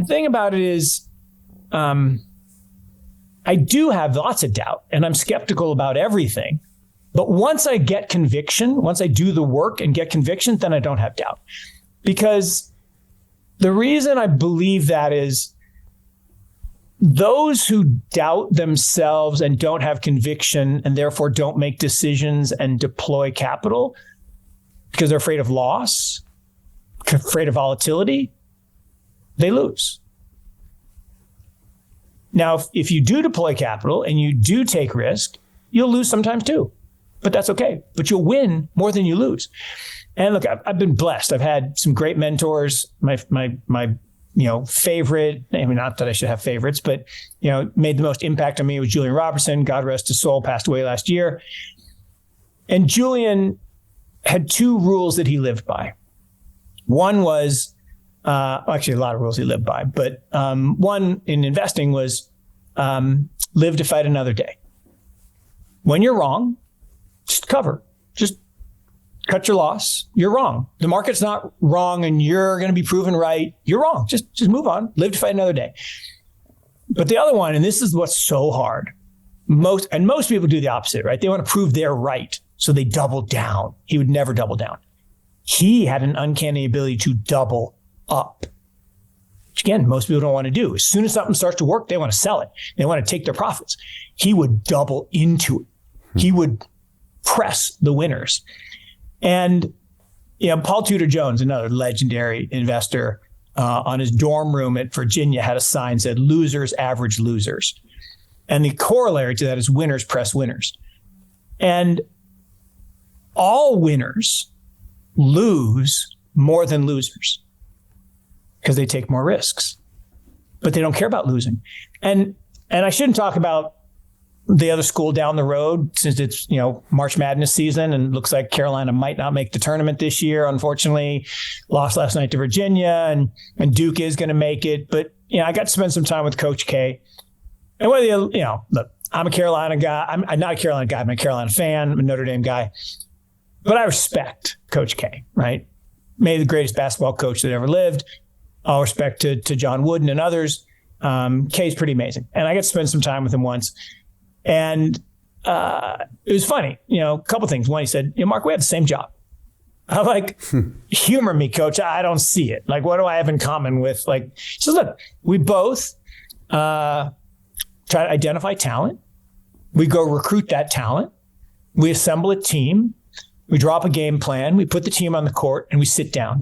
the thing about it is, I do have lots of doubt and I'm skeptical about everything. But once I get conviction, once I do the work and get conviction, then I don't have doubt. Because the reason I believe that is those who doubt themselves and don't have conviction and therefore don't make decisions and deploy capital because they're afraid of loss, afraid of volatility, they lose. Now, if you do deploy capital and you do take risk, you'll lose sometimes too, but that's okay. But you'll win more than you lose. And look, I've been blessed. I've had some great mentors. My favorite, I mean, not that I should have favorites, but, made the most impact on me was Julian Robertson. God rest his soul, passed away last year. And Julian had two rules that he lived by. One was, actually a lot of rules he lived by, but one in investing was live to fight another day. When you're wrong, just cover. Just cut your loss. You're wrong. The market's not wrong and you're going to be proven right. You're wrong. Just move on. Live to fight another day. But the other one, and this is what's so hard, most people do the opposite, right? They want to prove they're right. So they double down. He would never double down. He had an uncanny ability to double up, which again, most people don't want to do. As soon as something starts to work, they want to sell it. They want to take their profits. He would double into it. He would press the winners. And, Paul Tudor Jones, another legendary investor, on his dorm room at Virginia had a sign that said, losers average losers. And the corollary to that is winners press winners. And all winners lose more than losers because they take more risks, but they don't care about losing. And I shouldn't talk about the other school down the road since it's, March Madness season and looks like Carolina might not make the tournament this year. Unfortunately, lost last night to Virginia and Duke is going to make it. But, I got to spend some time with Coach K. And whether look, I'm a Carolina guy. I'm not a Carolina guy. I'm a Carolina fan. I'm a Notre Dame guy. But I respect Coach K, right? Maybe the greatest basketball coach that ever lived. All respect to John Wooden and others. K's pretty amazing. And I got to spend some time with him once. And it was funny, a couple things. One, he said, Mark, we have the same job. I'm like, humor me, coach. I don't see it. Like, what do I have in common with, he says, look, we both try to identify talent. We go recruit that talent. We assemble a team. We draw up a game plan. We put the team on the court and we sit down.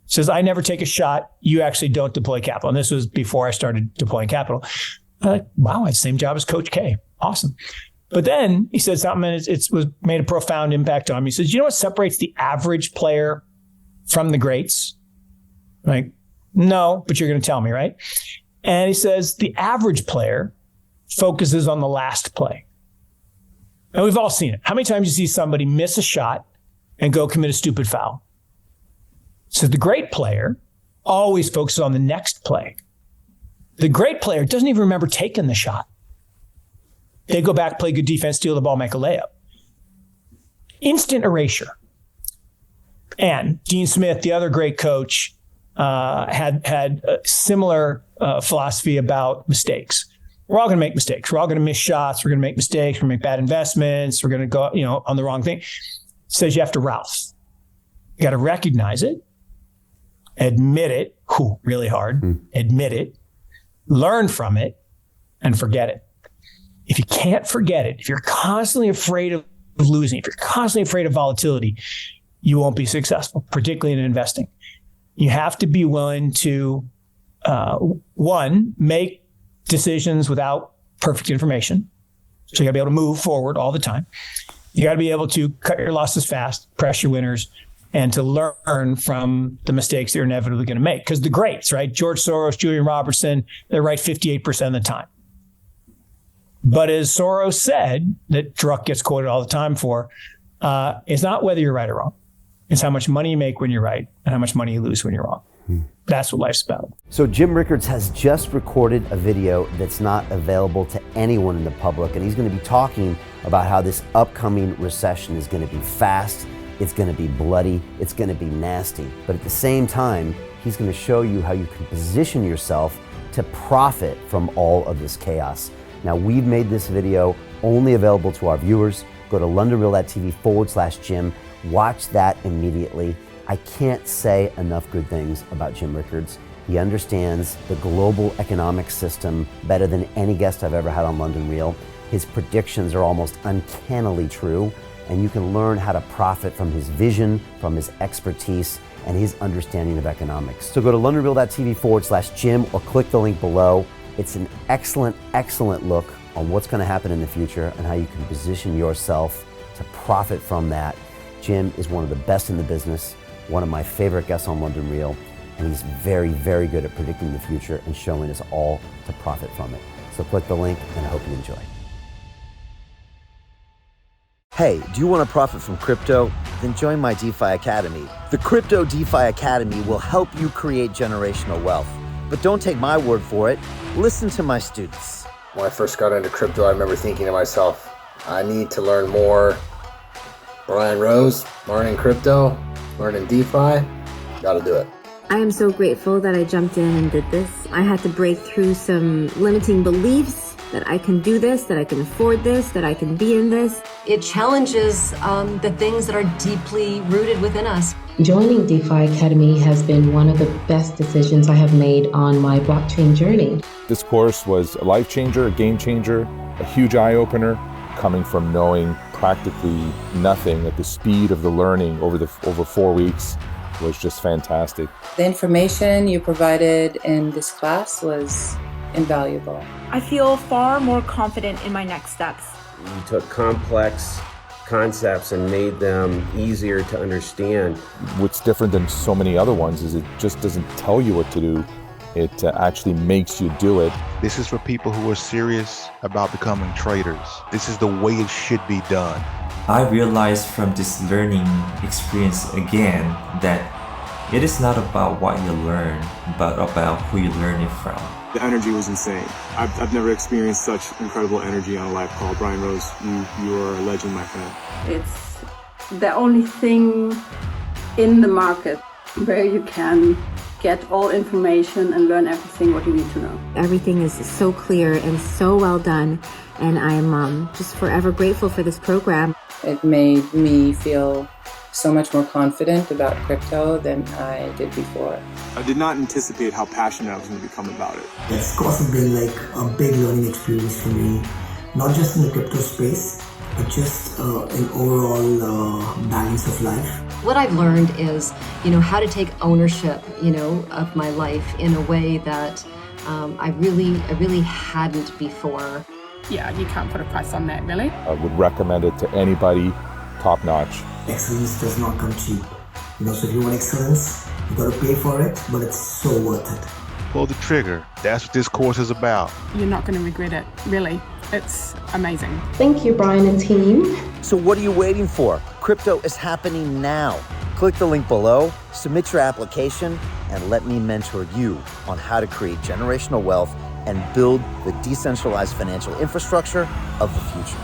He says, I never take a shot. You actually don't deploy capital. And this was before I started deploying capital. I'm like, wow, I had the same job as Coach K. Awesome. But then he said something and it was made a profound impact on me. He says, you know what separates the average player from the greats? Like, no, but you're going to tell me, right? And he says, the average player focuses on the last play. And we've all seen it. How many times you see somebody miss a shot and go commit a stupid foul? So the great player always focuses on the next play. The great player doesn't even remember taking the shot. They go back, play good defense, steal the ball, make a layup. Instant erasure. And Dean Smith, the other great coach, had a similar philosophy about mistakes. We're all going to make mistakes. We're all going to miss shots. We're going to make mistakes. We're going to make bad investments. We're going to go, on the wrong thing. Says you have to Ralph. You got to recognize it, admit it, really hard, admit it, learn from it, and forget it. If you can't forget it, if you're constantly afraid of losing, if you're constantly afraid of volatility, you won't be successful, particularly in investing. You have to be willing to, one, make decisions without perfect information. So you got to be able to move forward all the time. You got to be able to cut your losses fast, press your winners, and to learn from the mistakes that you're inevitably going to make. Because the greats, right? George Soros, Julian Robertson, they're right 58% of the time. But as Soros said, that Druck gets quoted all the time for, it's not whether you're right or wrong. It's how much money you make when you're right and how much money you lose when you're wrong. That's what life's about. So Jim Rickards has just recorded a video that's not available to anyone in the public, and he's going to be talking about how this upcoming recession is going to be fast, it's going to be bloody, it's going to be nasty. But at the same time, He's going to show you how you can position yourself to profit from all of this chaos. Now, we've made this video only available to our viewers. Go to londonreal.tv/Jim. Watch that immediately. I can't say enough good things about Jim Rickards. He understands the global economic system better than any guest I've ever had on London Real. His predictions are almost uncannily true, and you can learn how to profit from his vision, from his expertise, and his understanding of economics. So go to londonreal.tv/Jim or click the link below. It's an excellent, excellent look on what's going to happen in the future and how you can position yourself to profit from that. Jim is one of the best in the business, one of my favorite guests on London Real, and he's very, very good at predicting the future and showing us all to profit from it. So click the link, and I hope you enjoy. Hey, do you want to profit from crypto? Then join my DeFi Academy. The Crypto DeFi Academy will help you create generational wealth. But don't take my word for it. Listen to my students. When I first got into crypto, I remember thinking to myself, I need to learn more. Brian Rose, learning crypto, learning DeFi, gotta do it. I am so grateful that I jumped in and did this. I had to break through some limiting beliefs that I can do this, that I can afford this, that I can be in this. It challenges the things that are deeply rooted within us. Joining DeFi Academy has been one of the best decisions I have made on my blockchain journey. This course was a life changer, a game changer, a huge eye-opener, coming from knowing practically nothing at the speed of the learning over 4 weeks was just fantastic. The information you provided in this class was invaluable. I feel far more confident in my next steps. You took complex concepts and made them easier to understand. What's different than so many other ones is it just doesn't tell you what to do. It actually makes you do it. This is for people who are serious about becoming traders. This is the way it should be done. I realized from this learning experience again that it is not about what you learn, but about who you learn it from. The energy was insane. I've never experienced such incredible energy on a live call. Brian Rose, you are a legend, my friend. It's the only thing in the market where you can get all information and learn everything what you need to know. Everything is so clear and so well done, and I'm just forever grateful for this program. It made me feel so much more confident about crypto than I did before. I did not anticipate how passionate I was going to become about it. It's also been like a big learning experience for me, not just in the crypto space, but just in overall balance of life. What I've learned is, how to take ownership, of my life in a way that I really hadn't before. Yeah, you can't put a price on that, really. I would recommend it to anybody, top notch. Excellence does not come cheap. So if you want excellence, you got to pay for it, but it's so worth it. Pull the trigger. That's what this course is about. You're not going to regret it, really. It's amazing. Thank you, Brian and team. So what are you waiting for? Crypto is happening now. Click the link below, submit your application, and let me mentor you on how to create generational wealth and build the decentralized financial infrastructure of the future.